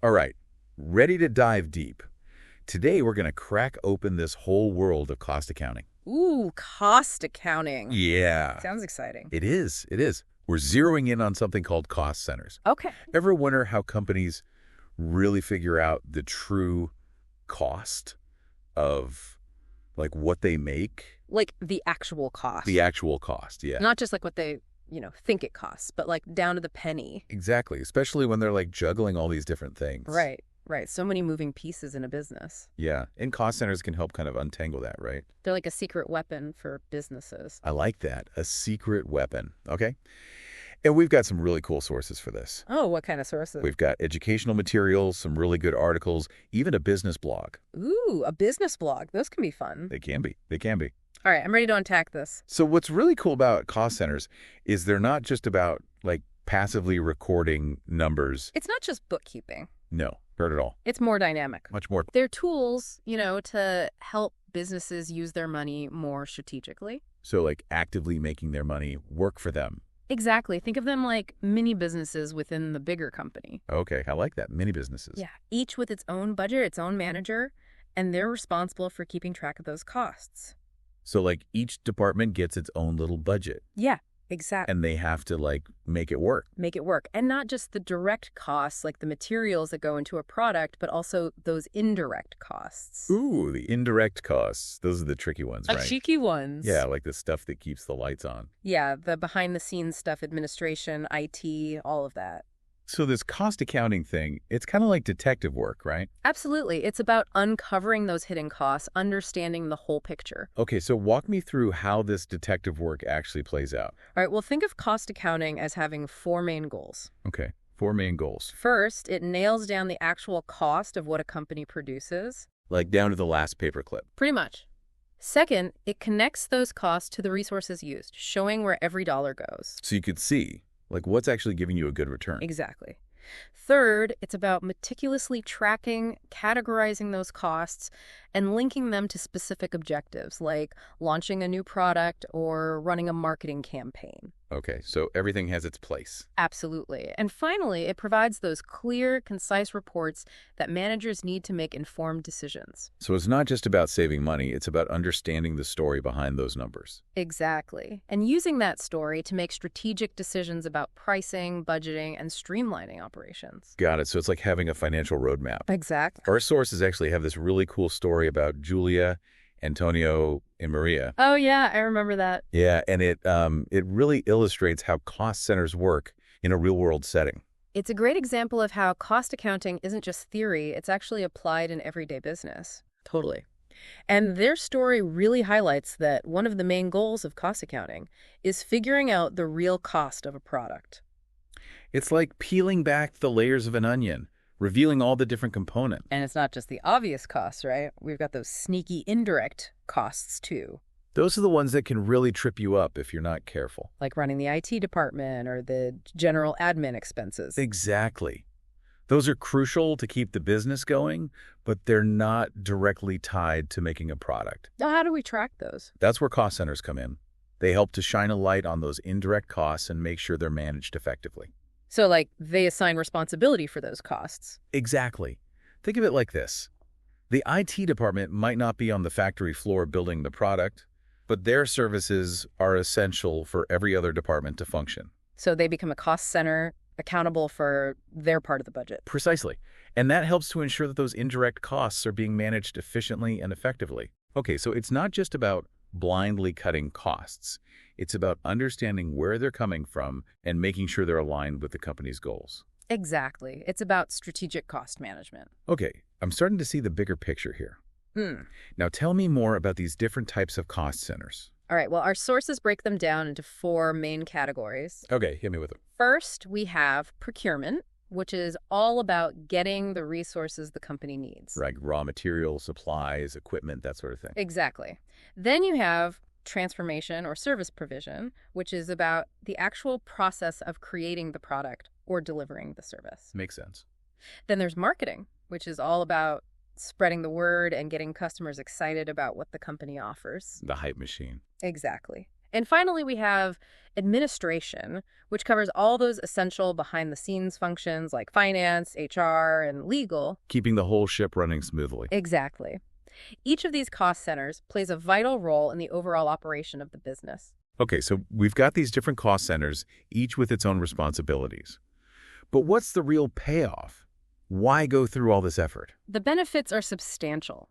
All right, ready to dive deep. Today, we're going to crack open this whole world of cost accounting. Ooh, cost accounting. Yeah, Sounds exciting. it is. It is. We're zeroing in on something called cost centers. Okay. Ever wonder how companies really figure out the true cost of, like, what they make? Like the actual cost. The actual cost, yeah. Not just like what they, think it costs, but like down to the penny. Exactly, especially when they're, like, juggling all these different things. Right. So many moving pieces in a business. Yeah, and cost centers can help kind of untangle that, right? They're like a secret weapon for businesses. I like that. A secret weapon, okay? And we've got some really cool sources for this. Oh, what kind of sources? We've got educational materials, some really good articles, even a business blog. Ooh, a business blog. Those can be fun. They can be. They can be. All right, I'm ready to unpack this. So what's really cool about cost centers is they're not just about, like, passively recording numbers. It's not just bookkeeping. No, not at all. It's more dynamic. Much more. They're tools, to help businesses use their money more strategically. So, like, actively making their money work for them. Exactly. Think of them like mini businesses within the bigger company. Okay, I like that. Mini businesses. Yeah, each with its own budget, its own manager, and they're responsible for keeping track of those costs. So, like, each department gets its own little budget. Yeah, exactly. And they have to, like, make it work. Make it work. And not just the direct costs, like the materials that go into a product, but also those indirect costs. Ooh, the indirect costs. Those are the tricky ones, right? Cheeky ones. Yeah, like the stuff that keeps the lights on. Yeah, the behind-the-scenes stuff, administration, IT, all of that. So this cost accounting thing, it's kind of like detective work, right? Absolutely. It's about uncovering those hidden costs, understanding the whole picture. Okay, so walk me through how this detective work actually plays out. All right, well, think of cost accounting as having four main goals. Okay, 4 main goals. First, it nails down the actual cost of what a company produces. Like down to the last paperclip. Pretty much. Second, it connects those costs to the resources used, showing where every dollar goes. So you could see, like, what's actually giving you a good return. Exactly. Third, it's about meticulously tracking, categorizing those costs, and linking them to specific objectives, like launching a new product or running a marketing campaign. Okay, so everything has its place. Absolutely. And finally, it provides those clear, concise reports that managers need to make informed decisions. So it's not just about saving money, it's about understanding the story behind those numbers. Exactly. And using that story to make strategic decisions about pricing, budgeting, and streamlining operations. Got it. So it's like having a financial roadmap. Exactly. Our sources actually have this really cool story about Julia, Antonio, and Maria. Oh, yeah, I remember that. Yeah, and it really illustrates how cost centers work in a real-world setting. It's a great example of how cost accounting isn't just theory, it's actually applied in everyday business. Totally. And their story really highlights that one of the main goals of cost accounting is figuring out the real cost of a product. It's like peeling back the layers of an onion, revealing all the different components. And it's not just the obvious costs, right? We've got those sneaky indirect costs, too. Those are the ones that can really trip you up if you're not careful. Like running the IT department or the general admin expenses. Exactly. Those are crucial to keep the business going, but they're not directly tied to making a product. Now, how do we track those? That's where cost centers come in. They help to shine a light on those indirect costs and make sure they're managed effectively. So, like, they assign responsibility for those costs. Exactly. Think of it like this. The IT department might not be on the factory floor building the product, but their services are essential for every other department to function. So they become a cost center accountable for their part of the budget. Precisely. And that helps to ensure that those indirect costs are being managed efficiently and effectively. Okay, so it's not just about blindly cutting costs. It's about understanding where they're coming from and making sure they're aligned with the company's goals. Exactly. It's about strategic cost management. Okay, I'm starting to see the bigger picture here. Now tell me more about these different types of cost centers. All right, well, our sources break them down into four main categories. Okay, hit me with them. First, we have procurement, which is all about getting the resources the company needs. Like raw materials, supplies, equipment, that sort of thing. Exactly. Then you have transformation or service provision, which is about the actual process of creating the product or delivering the service. Makes sense. Then there's marketing, which is all about spreading the word and getting customers excited about what the company offers. The hype machine. Exactly. And finally, we have Administration, which covers all those essential behind-the-scenes functions like finance, HR, and legal. Keeping the whole ship running smoothly. Exactly. Each of these cost centers plays a vital role in the overall operation of the business. Okay, so we've got these different cost centers, each with its own responsibilities. But what's the real payoff? Why go through all this effort? The benefits are substantial.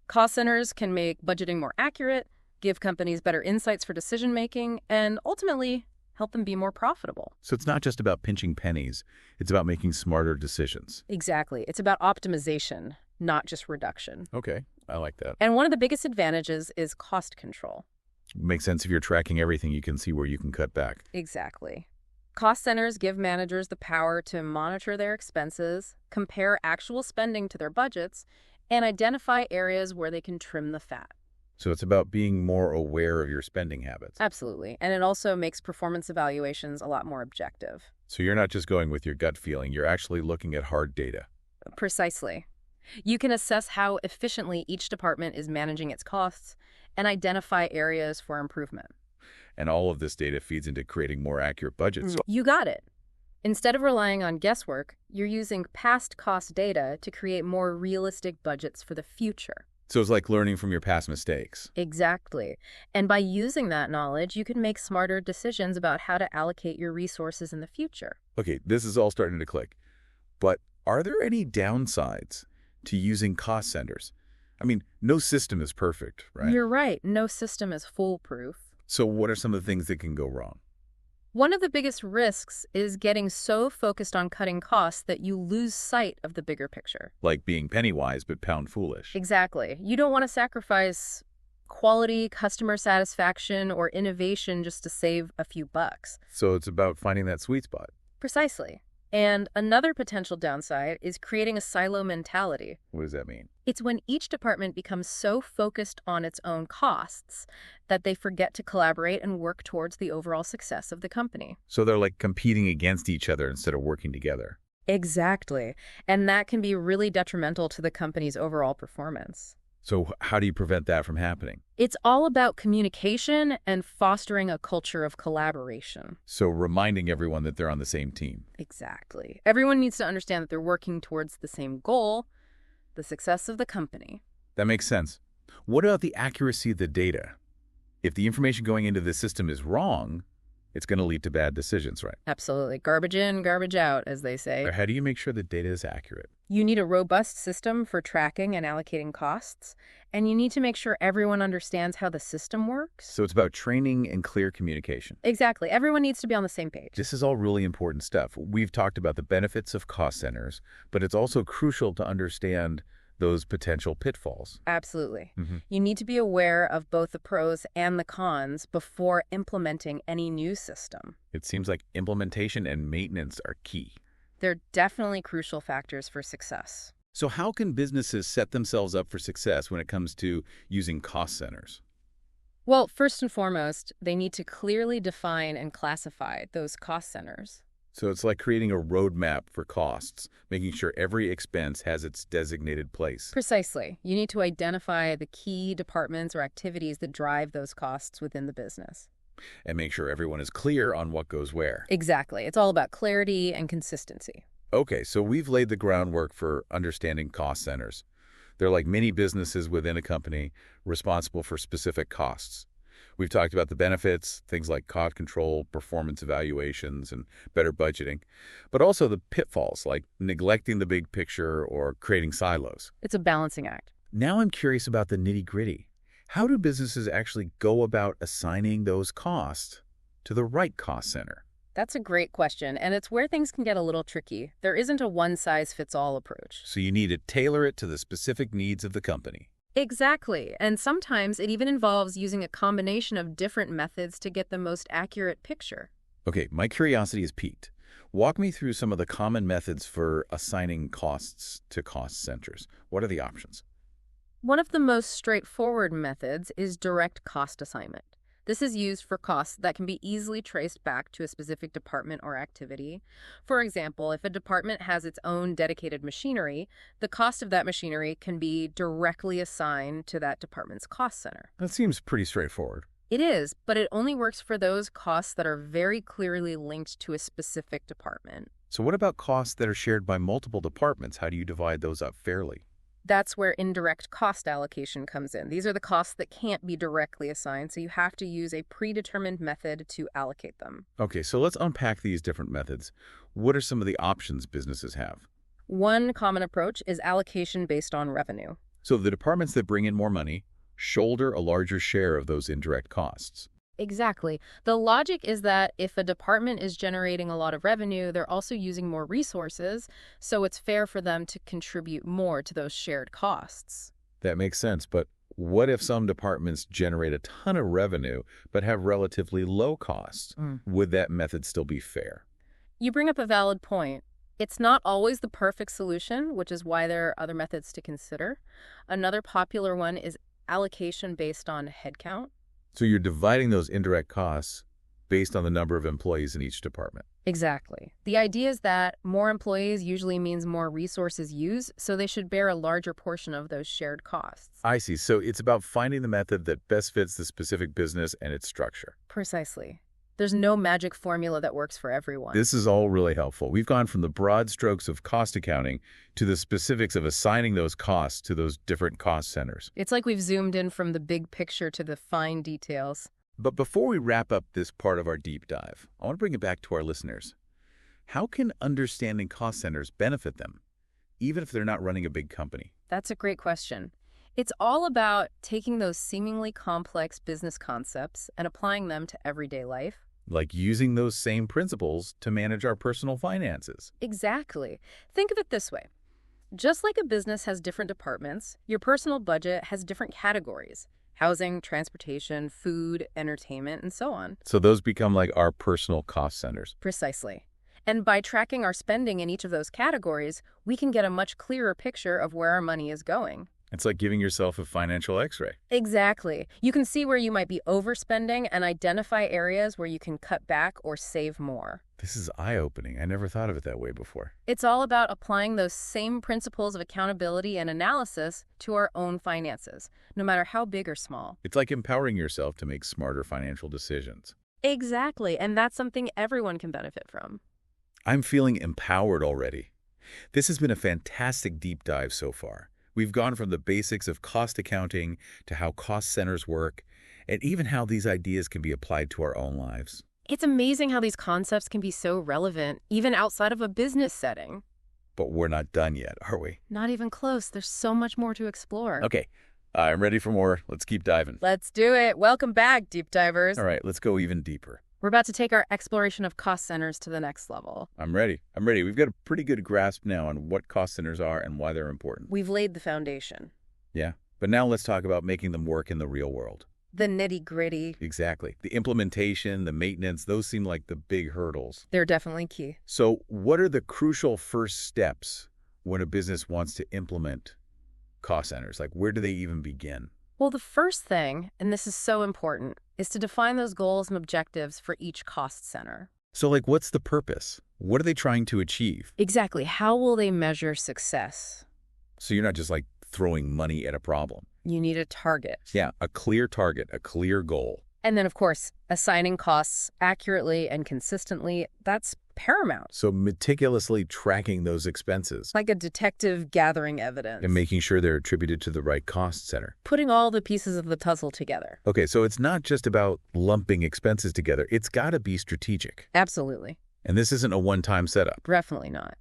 Cost centers can make budgeting more accurate, give companies better insights for decision-making, and ultimately help them be more profitable. So it's not just about pinching pennies, it's about making smarter decisions. Exactly. It's about optimization, not just reduction. Okay, I like that. And one of the biggest advantages is cost control. Makes sense if you're tracking everything, you can see where you can cut back. Exactly. Cost centers give managers the power to monitor their expenses, compare actual spending to their budgets, and identify areas where they can trim the fat. So it's about being more aware of your spending habits. Absolutely. And it also makes performance evaluations a lot more objective. So you're not just going with your gut feeling, you're actually looking at hard data. Precisely. You can assess how efficiently each department is managing its costs and identify areas for improvement. And all of this data feeds into creating more accurate budgets. You got it. Instead of relying on guesswork, you're using past cost data to create more realistic budgets for the future. So it's like learning from your past mistakes. Exactly. And by using that knowledge, you can make smarter decisions about how to allocate your resources in the future. Okay, this is all starting to click. But are there any downsides to using cost centers? I mean, no system is perfect, right? You're right. No system is foolproof. So what are some of the things that can go wrong? One of the biggest risks is getting so focused on cutting costs that you lose sight of the bigger picture. Like being penny-wise but pound-foolish. Exactly. You don't want to sacrifice quality, customer satisfaction, or innovation just to save a few bucks. So it's about finding that sweet spot. Precisely. And another potential downside is creating a silo mentality. What does that mean? It's when each department becomes so focused on its own costs that they forget to collaborate and work towards the overall success of the company. So they're like competing against each other instead of working together. Exactly. And that can be really detrimental to the company's overall performance. So how do you prevent that from happening? It's all about communication and fostering a culture of collaboration. So reminding everyone that they're on the same team. Exactly. Everyone needs to understand that they're working towards the same goal, the success of the company. That makes sense. What about the accuracy of the data? If the information going into the system is wrong, it's going to lead to bad decisions, right? Absolutely. Garbage in, garbage out, as they say. How do you make sure the data is accurate? You need a robust system for tracking and allocating costs, and you need to make sure everyone understands how the system works. So it's about training and clear communication. Exactly. Everyone needs to be on the same page. This is all really important stuff. We've talked about the benefits of cost centers, but it's also crucial to understand those potential pitfalls. Absolutely. You need to be aware of both the pros and the cons before implementing any new system. It seems like implementation and maintenance are key. They're definitely crucial factors for success. So how can businesses set themselves up for success when it comes to using cost centers? Well, first and foremost, they need to clearly define and classify those cost centers. So it's like creating a roadmap for costs, making sure every expense has its designated place. Precisely. You need to identify the key departments or activities that drive those costs within the business. And make sure everyone is clear on what goes where. Exactly. It's all about clarity and consistency. Okay, so we've laid the groundwork for understanding cost centers. They're like mini businesses within a company responsible for specific costs. We've talked about the benefits, things like cost control, performance evaluations, and better budgeting, but also the pitfalls like neglecting the big picture or creating silos. It's a balancing act. Now I'm curious about the nitty-gritty. How do businesses actually go about assigning those costs to the right cost center? That's a great question, and it's where things can get a little tricky. There isn't a one-size-fits-all approach. So you need to tailor it to the specific needs of the company. Exactly, and sometimes it even involves using a combination of different methods to get the most accurate picture. Okay, my curiosity is piqued. Walk me through some of the common methods for assigning costs to cost centers. What are the options? One of the most straightforward methods is direct cost assignment. This is used for costs that can be easily traced back to a specific department or activity. For example, if a department has its own dedicated machinery, the cost of that machinery can be directly assigned to that department's cost center. That seems pretty straightforward. It is, but it only works for those costs that are very clearly linked to a specific department. So what about costs that are shared by multiple departments? How do you divide those up fairly? That's where indirect cost allocation comes in. These are the costs that can't be directly assigned, so you have to use a predetermined method to allocate them. Okay, so let's unpack these different methods. What are some of the options businesses have? One common approach is allocation based on revenue. So the departments that bring in more money shoulder a larger share of those indirect costs. Exactly. The logic is that if a department is generating a lot of revenue, they're also using more resources, so it's fair for them to contribute more to those shared costs. That makes sense, but what if some departments generate a ton of revenue but have relatively low costs? Would that method still be fair? You bring up a valid point. It's not always the perfect solution, which is why there are other methods to consider. Another popular one is allocation based on headcount. So you're dividing those indirect costs based on the number of employees in each department. Exactly. The idea is that more employees usually means more resources used, so they should bear a larger portion of those shared costs. I see. So it's about finding the method that best fits the specific business and its structure. Precisely. There's no magic formula that works for everyone. This is all really helpful. We've gone from the broad strokes of cost accounting to the specifics of assigning those costs to those different cost centers. It's like we've zoomed in from the big picture to the fine details. But before we wrap up this part of our deep dive, I want to bring it back to our listeners. How can understanding cost centers benefit them, even if they're not running a big company? That's a great question. It's all about taking those seemingly complex business concepts and applying them to everyday life. Like using those same principles to manage our personal finances. Exactly. Think of it this way. Just like a business has different departments, your personal budget has different categories: housing, transportation, food, entertainment, and so on. So those become like our personal cost centers. Precisely. And by tracking our spending in each of those categories, we can get a much clearer picture of where our money is going. It's like giving yourself a financial x-ray. Exactly. You can see where you might be overspending and identify areas where you can cut back or save more. This is eye-opening. I never thought of it that way before. It's all about applying those same principles of accountability and analysis to our own finances, no matter how big or small. It's like empowering yourself to make smarter financial decisions. Exactly, and that's something everyone can benefit from. I'm feeling empowered already. This has been a fantastic deep dive so far. We've gone from the basics of cost accounting to how cost centers work, and even how these ideas can be applied to our own lives. It's amazing how these concepts can be so relevant, even outside of a business setting. But we're not done yet, are we? Not even close. There's so much more to explore. Okay, I'm ready for more. Let's keep diving. Let's do it. Welcome back, deep divers. All right, let's go even deeper. We're about to take our exploration of cost centers to the next level. I'm ready. We've got a pretty good grasp now on what cost centers are and why they're important. We've laid the foundation. Yeah, but now let's talk about making them work in the real world. The nitty-gritty. Exactly. The implementation, the maintenance, those seem like the big hurdles. They're definitely key. So what are the crucial first steps when a business wants to implement cost centers? Like, where do they even begin? Well, the first thing, and this is so important, is to define those goals and objectives for each cost center. So, like, what's the purpose? What are they trying to achieve? Exactly. How will they measure success? So you're not just, like, throwing money at a problem. You need a target. Yeah, a clear target, a clear goal. And then, of course, assigning costs accurately and consistently, that's paramount. So meticulously tracking those expenses. Like a detective gathering evidence. And making sure they're attributed to the right cost center. Putting all the pieces of the puzzle together. Okay, so it's not just about lumping expenses together. It's got to be strategic. Absolutely. And this isn't a one-time setup. Definitely not.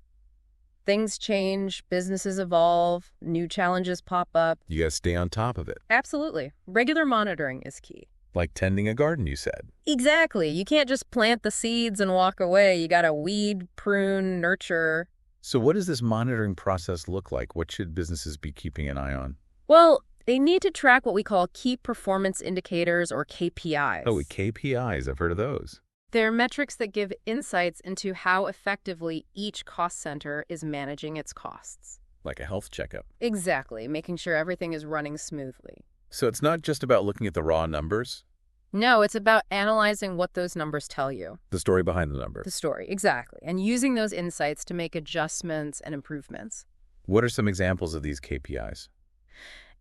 Things change, businesses evolve, new challenges pop up. You got to stay on top of it. Absolutely. Regular monitoring is key. Like tending a garden, you said. Exactly. You can't just plant the seeds and walk away. You got to weed, prune, nurture. So what does this monitoring process look like? What should businesses be keeping an eye on? Well, they need to track what we call key performance indicators, or KPIs. Oh, KPIs. I've heard of those. They're metrics that give insights into how effectively each cost center is managing its costs. Like a health checkup. Exactly, making sure everything is running smoothly. So it's not just about looking at the raw numbers? No, it's about analyzing what those numbers tell you. The story behind the number. The story, exactly. And using those insights to make adjustments and improvements. What are some examples of these KPIs?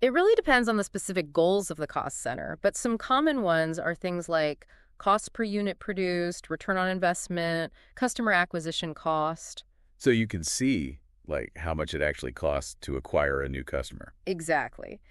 It really depends on the specific goals of the cost center, but some common ones are things like cost per unit produced, return on investment, customer acquisition cost. So you can see, like, how much it actually costs to acquire a new customer. Exactly.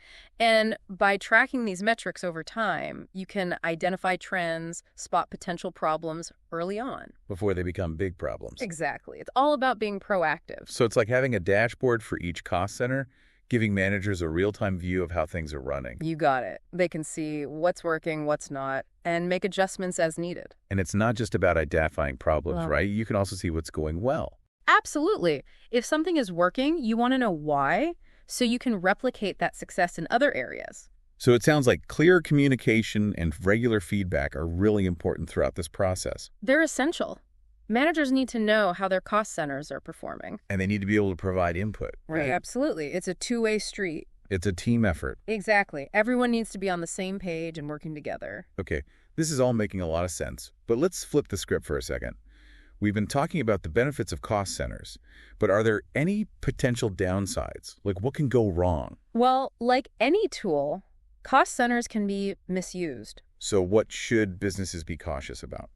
And by tracking these metrics over time, you can identify trends, spot potential problems early on. Before they become big problems. Exactly. It's all about being proactive. So it's like having a dashboard for each cost center, giving managers a real-time view of how things are running. You got it. They can see what's working, what's not, and make adjustments as needed. And it's not just about identifying problems, Well, right? You can also see what's going well. absolutely. If something is working, you want to know why, so you can replicate that success in other areas. So it sounds like clear communication and regular feedback are really important throughout this process. They're essential. Managers need to know how their cost centers are performing. And they need to be able to provide input. Right. Absolutely. It's a two-way street. It's a team effort. Exactly. Everyone needs to be on the same page and working together. Okay, this is all making a lot of sense, but let's flip the script for a second. We've been talking about the benefits of cost centers, but are there any potential downsides? Like, what can go wrong? Well, like any tool, cost centers can be misused. So what should businesses be cautious about?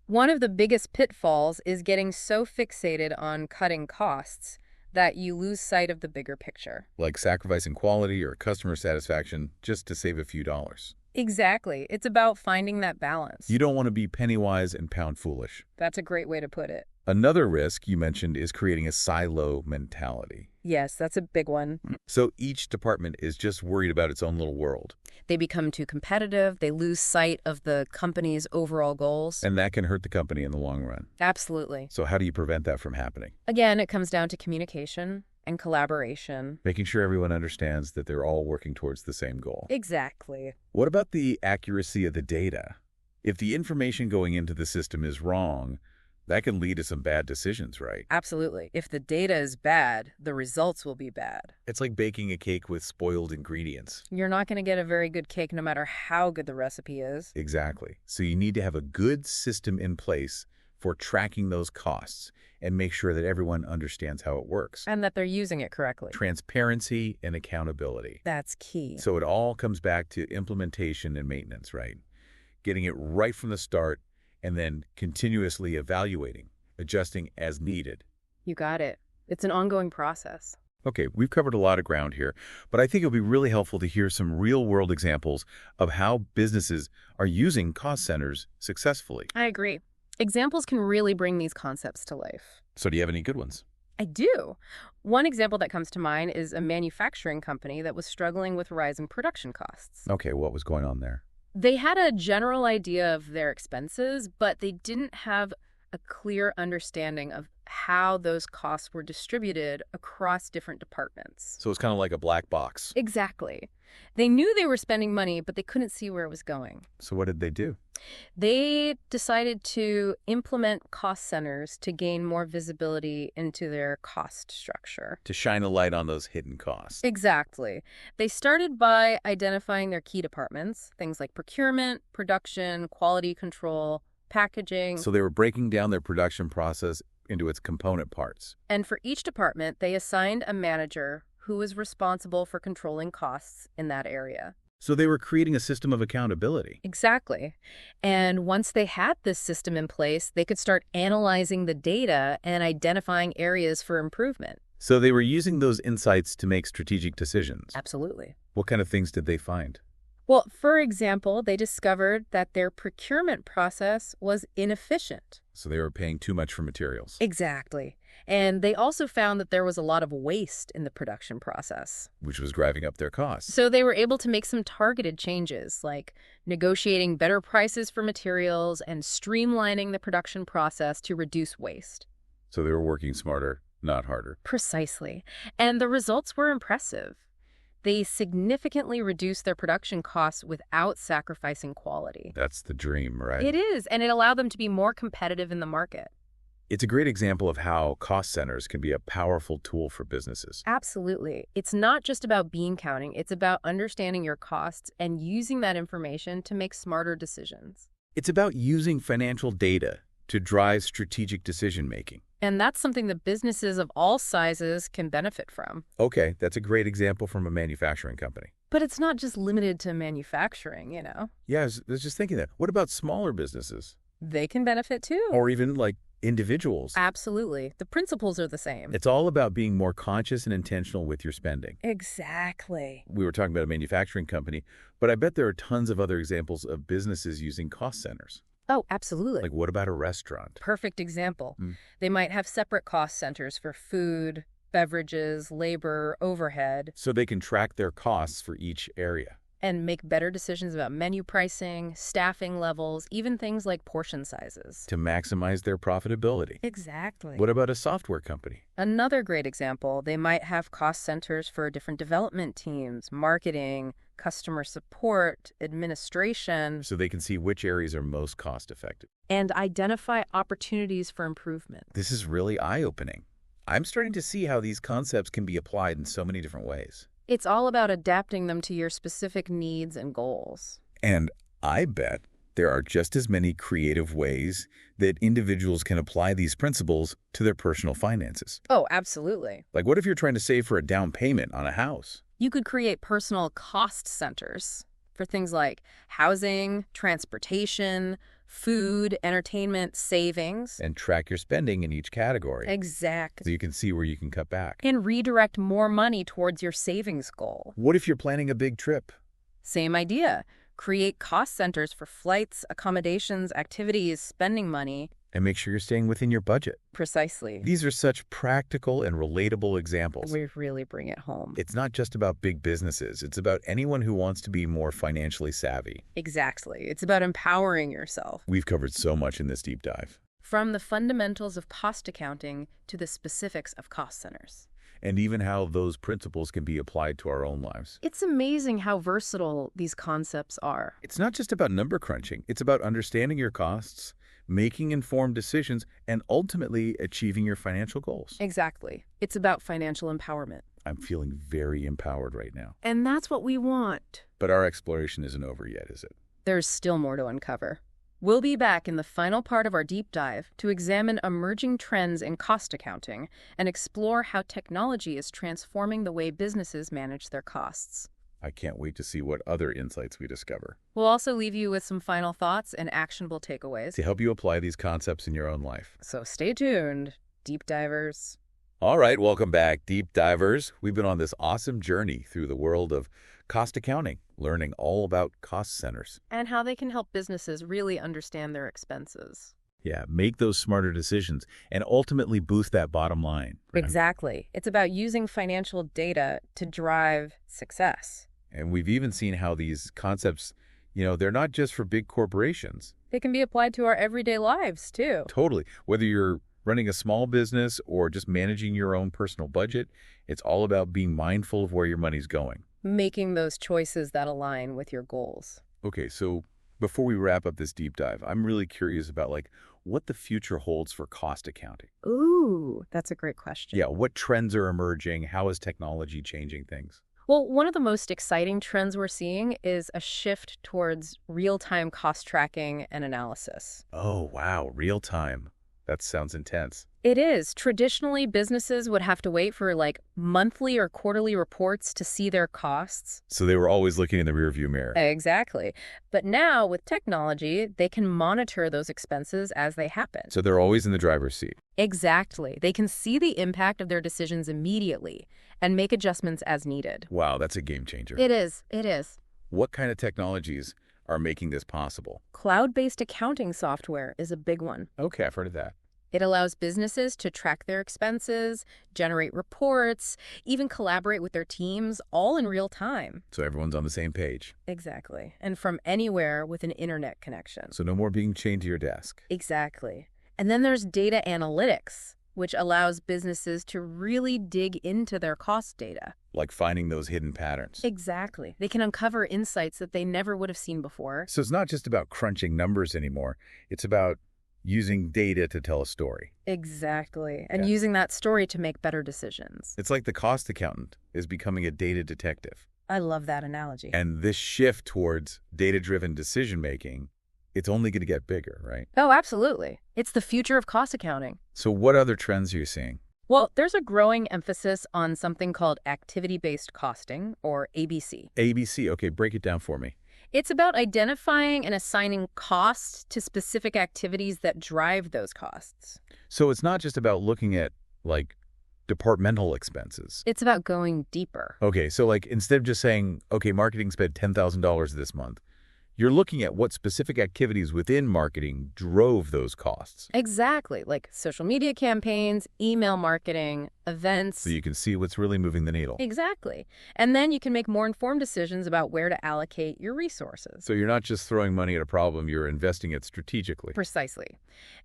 One of the biggest pitfalls is getting so fixated on cutting costs that you lose sight of the bigger picture. Like sacrificing quality or customer satisfaction just to save a few dollars. Exactly. It's about finding that balance. You don't want to be penny wise and pound foolish. That's a great way to put it. Another risk you mentioned is creating a silo mentality. Yes, that's a big one. So each department is just worried about its own little world. They become too competitive. They lose sight of the company's overall goals. And that can hurt the company in the long run. Absolutely. So how do you prevent that from happening? Again, it comes down to communication and collaboration. Making sure everyone understands that they're all working towards the same goal. Exactly. What about the accuracy of the data? If the information going into the system is wrong, that can lead to some bad decisions, right? Absolutely. If the data is bad, the results will be bad. It's like baking a cake with spoiled ingredients. You're not going to get a very good cake no matter how good the recipe is. Exactly. So you need to have a good system in place for tracking those costs and make sure that everyone understands how it works. And that they're using it correctly. Transparency and accountability. That's key. So it all comes back to implementation and maintenance, right? Getting it right from the start and then continuously evaluating, adjusting as needed. You got it. It's an ongoing process. Okay, we've covered a lot of ground here, but I think it would be really helpful to hear some real-world examples of how businesses are using cost centers successfully. I agree. Examples can really bring these concepts to life. So do you have any good ones? I do. One example that comes to mind is a manufacturing company that was struggling with rising production costs. Okay, what was going on there? They had a general idea of their expenses, but they didn't have a clear understanding of how those costs were distributed across different departments. So it's kind of like a black box. Exactly. They knew they were spending money, but they couldn't see where it was going. So what did they do? They decided to implement cost centers to gain more visibility into their cost structure. To shine a light on those hidden costs. Exactly. They started by identifying their key departments, things like procurement, production, quality control, packaging. So they were breaking down their production process into its component parts. And for each department, they assigned a manager who was responsible for controlling costs in that area. So they were creating a system of accountability. Exactly. And once they had this system in place, they could start analyzing the data and identifying areas for improvement. So they were using those insights to make strategic decisions. Absolutely. What kind of things did they find? Well, for example, they discovered that their procurement process was inefficient. So they were paying too much for materials. Exactly. And they also found that there was a lot of waste in the production process. Which was driving up their costs. So they were able to make some targeted changes, like negotiating better prices for materials and streamlining the production process to reduce waste. So they were working smarter, not harder. Precisely. And the results were impressive. They significantly reduced their production costs without sacrificing quality. That's the dream, right? It is, and it allowed them to be more competitive in the market. It's a great example of how cost centers can be a powerful tool for businesses. Absolutely. It's not just about bean counting. It's about understanding your costs and using that information to make smarter decisions. It's about using financial data to drive strategic decision-making. And that's something that businesses of all sizes can benefit from. Okay, that's a great example from a manufacturing company. But it's not just limited to manufacturing. Yeah, I was just thinking that. What about smaller businesses? They can benefit too. Or even like individuals? Absolutely. The principles are the same. It's all about being more conscious and intentional with your spending. Exactly. We were talking about a manufacturing company, but I bet there are tons of other examples of businesses using cost centers. Oh, absolutely. Like what about a restaurant? Perfect example. Mm. They might have separate cost centers for food, beverages, labor, overhead, So they can track their costs for each area. and make better decisions about menu pricing, staffing levels, even things like portion sizes. To maximize their profitability. Exactly. What about a software company? Another great example, they might have cost centers for different development teams, marketing, customer support, administration, So they can see which areas are most cost effective. and identify opportunities for improvement. This is really eye-opening. I'm starting to see how these concepts can be applied in so many different ways. It's all about adapting them to your specific needs and goals. And I bet there are just as many creative ways that individuals can apply these principles to their personal finances. Oh, absolutely. Like what if you're trying to save for a down payment on a house? You could create personal cost centers for things like housing, transportation, food, entertainment, savings. And track your spending in each category. So Exactly. you can see where you can cut back. And redirect more money towards your savings goal. What if you're planning a big trip? Same idea. Create cost centers for flights, accommodations, activities, spending money. And make sure you're staying within your budget. Precisely. These are such practical and relatable examples. We really bring it home. It's not just about big businesses. It's about anyone who wants to be more financially savvy. Exactly. It's about empowering yourself. We've covered so much in this deep dive. From the fundamentals of cost accounting to the specifics of cost centers. And even how those principles can be applied to our own lives. It's amazing how versatile these concepts are. It's not just about number crunching. It's about understanding your costs, making informed decisions, and ultimately achieving your financial goals. Exactly. It's about financial empowerment. I'm feeling very empowered right now. And that's what we want. But our exploration isn't over yet, is it? There's still more to uncover. We'll be back in the final part of our deep dive to examine emerging trends in cost accounting and explore how technology is transforming the way businesses manage their costs. I can't wait to see what other insights we discover We'll also leave you with some final thoughts and actionable takeaways. to help you apply these concepts in your own life. So stay tuned, deep divers. All right, welcome back, deep divers. We've been on this awesome journey through the world of cost accounting, learning all about cost centers. And how they can help businesses really understand their expenses. Yeah, make those smarter decisions and ultimately boost that bottom line. Right? Exactly. It's about using financial data to drive success. And we've even seen how these concepts, they're not just for big corporations. They can be applied to our everyday lives, too. Totally. Whether you're running a small business or just managing your own personal budget, it's all about being mindful of where your money's going. Making those choices that align with your goals. Okay, so before we wrap up this deep dive, I'm really curious about what the future holds for cost accounting. Ooh, that's a great question. Yeah, what trends are emerging? How is technology changing things? Well, one of the most exciting trends we're seeing is a shift towards real-time cost tracking and analysis. Oh, wow, real time. That sounds intense. It is. Traditionally, businesses would have to wait for monthly or quarterly reports to see their costs. So they were always looking in the rearview mirror. Exactly. But now, with technology, they can monitor those expenses as they happen. So they're always in the driver's seat. Exactly. They can see the impact of their decisions immediately and make adjustments as needed. Wow, that's a game changer. It is. It is. What kind of technologies are making this possible? Cloud-based accounting software is a big one. Okay, I've heard of that. It allows businesses to track their expenses, generate reports, even collaborate with their teams, all in real time. So everyone's on the same page. Exactly. And from anywhere with an internet connection. So no more being chained to your desk. Exactly. And then there's data analytics, which allows businesses to really dig into their cost data. Like finding those hidden patterns. Exactly. They can uncover insights that they never would have seen before. So it's not just about crunching numbers anymore. It's about using data to tell a story. Exactly. And Yeah. using that story to make better decisions. It's like the cost accountant is becoming a data detective. I love that analogy. And this shift towards data-driven decision-making it's only going to get bigger, right? Oh, absolutely. It's the future of cost accounting. So what other trends are you seeing? Well, there's a growing emphasis on something called activity-based costing, or ABC. ABC, okay, break it down for me. It's about identifying and assigning costs to specific activities that drive those costs. So it's not just about looking at, like, departmental expenses. It's about going deeper. Okay, so like instead of just saying, okay, marketing spent $10,000 this month, you're looking at what specific activities within marketing drove those costs. Exactly, like social media campaigns, email marketing, events. So you can see what's really moving the needle. Exactly. And then you can make more informed decisions about where to allocate your resources. So you're not just throwing money at a problem, you're investing it strategically. Precisely.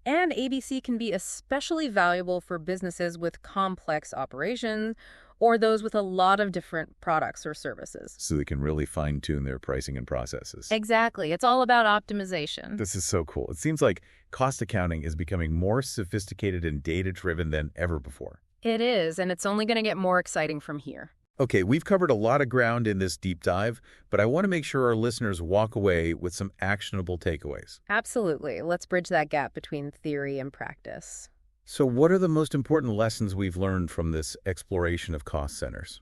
And ABC can be especially valuable for businesses with complex operations or those with a lot of different products or services. So they can really fine-tune their pricing and processes. Exactly. It's all about optimization. This is so cool. It seems like cost accounting is becoming more sophisticated and data-driven than ever before. It is, and it's only going to get more exciting from here. Okay, we've covered a lot of ground in this deep dive, but I want to make sure our listeners walk away with some actionable takeaways. Absolutely. Let's bridge that gap between theory and practice. So what are the most important lessons we've learned from this exploration of cost centers?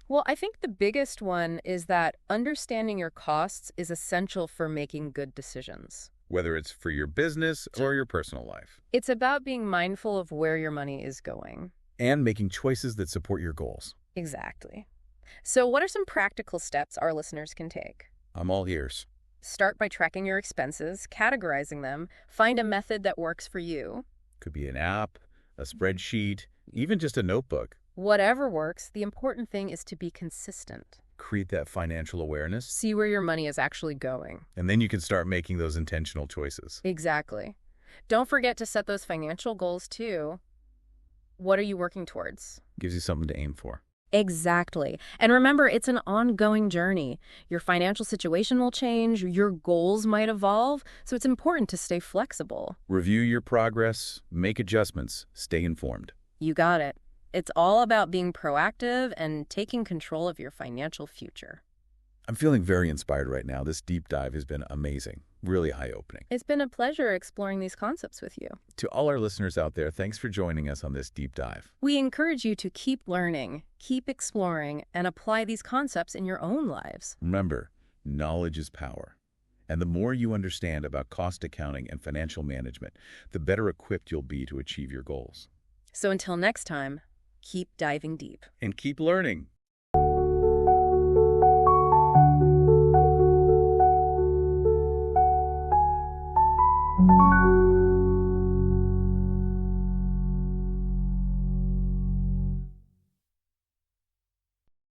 Well, I think the biggest one is that understanding your costs is essential for making good decisions. Whether it's for your business or your personal life. It's about being mindful of where your money is going. And making choices that support your goals. Exactly. So what are some practical steps our listeners can take? I'm all ears. Start by tracking your expenses, categorizing them, find a method that works for you. Could be an app, a spreadsheet, even just a notebook. Whatever works, the important thing is to be consistent. Create that financial awareness. See where your money is actually going. And then you can start making those intentional choices. Exactly. Don't forget to set those financial goals too. What are you working towards? Gives you something to aim for. Exactly. And remember, it's an ongoing journey. Your financial situation will change, your goals might evolve, so it's important to stay flexible. Review your progress, make adjustments, stay informed. You got it. It's all about being proactive and taking control of your financial future. I'm feeling very inspired right now. This deep dive has been amazing, really eye-opening. It's been a pleasure exploring these concepts with you. To all our listeners out there, thanks for joining us on this deep dive. We encourage you to keep learning, keep exploring, and apply these concepts in your own lives. Remember, knowledge is power. And the more you understand about cost accounting and financial management, the better equipped you'll be to achieve your goals. So until next time, keep diving deep. And keep learning.